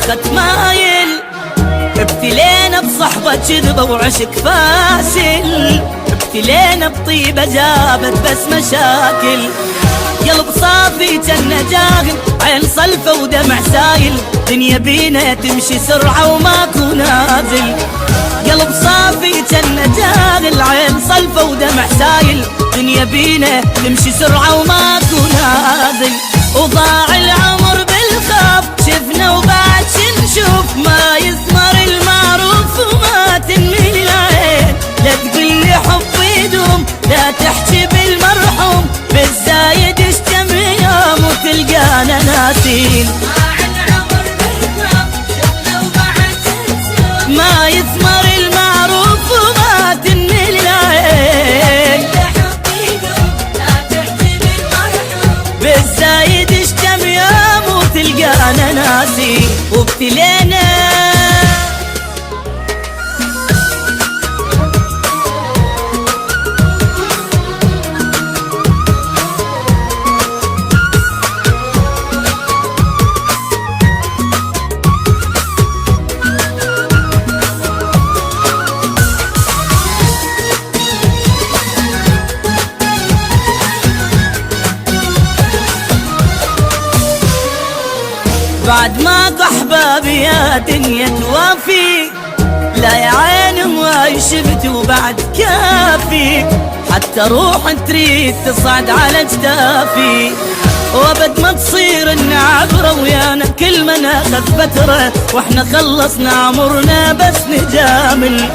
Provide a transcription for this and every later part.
واخت مايل، ابتلينا بصحبة كذبة وعشق فاسل، ابتلينا بطيبة جابت بس مشاكل. قلب صافي جنة جاهل، عين صلفة ودمع سايل، دنيا بينا تمشي سرعة وماكو نازل. قلب صافي جنة جاهل، عين صلفة ودمع سايل، دنيا بينا تمشي سرعة وماكو نازل. وضاع العمر بالخاف، شفنا وبعد شنشوف، ما يثمر المعروف وما تنمي العين. لا تقولي حب يدوم، لا تحكي بالمرحوم، بالزايد اشتم يوم وتلقانا ناسين. ما يثمر المعروف وما تنمي العين، بالزايد اشتم يوم وتلقانا ناسين. وابتلينا بعد ماكو احبابي يا دنيا توافي، لا يا عين ما شفت وبعد كافي، حتى روح تريد تصعد على جدافي. وابد ما تصير النعبرة ويانا كل ما ناخذ فترة، واحنا خلصنا عمرنا بس نجامل.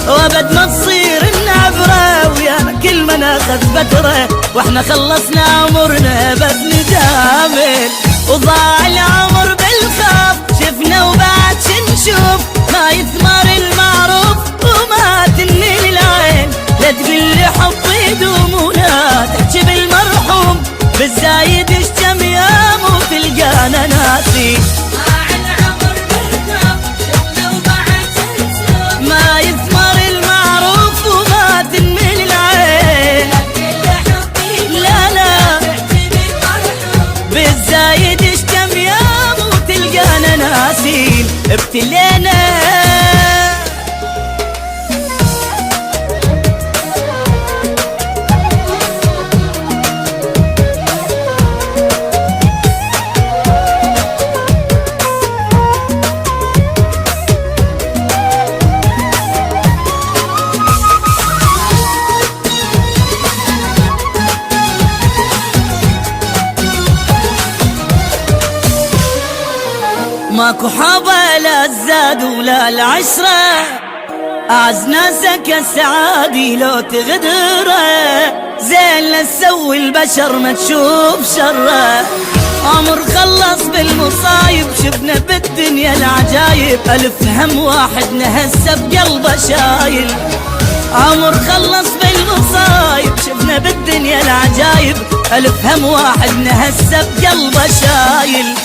وابد ما تصير النعبرة ويانا كل ما ناخذ فترة، واحنا خلصنا عمرنا بس نجامل. وضاع العمر بالخاف، شفنا وبعد شنشوف، ما يثمر المعروف وما تنمي العين. لا تقولي حب يدوم ولا تحكي بالمرحوم، بالزايد اشتم يوم وتلقانا ناسي. ما يثمر المعروف وما تنمي العين، لا لا بالزايد اشتم يوم وتلقانا ناسين. ابتلينا ماكو حابة لا الزاد ولا العشرة، أعز ناسك السعادي لو تغدره، زين لا تسوي البشر ما تشوف شره. عمر خلص بالمصايب، شفنا بالدنيا العجايب، ألف هم واحد نهسه بقلبه شايل. عمر خلص بالمصايب، شفنا بالدنيا العجايب، ألف هم واحد نهسه بقلبه شايل.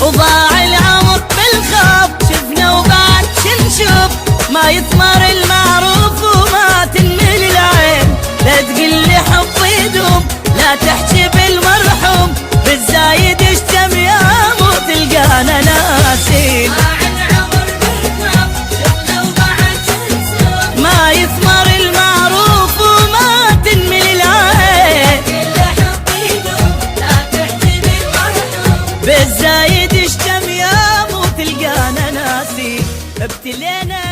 وضاع العمر بالخاف، شفنا وبعد شنشوف، ما يثمر المعروف وما تنمي العين. لا تقولي حب يدوم، لا تحكي بالمرحوم، بالزايد اشتم يوم وتلقانا ناسين. ما يثمر المعروف وما تنمي العين، بالزايد اشتم يوم وتلقانا ناسين. ابتلينا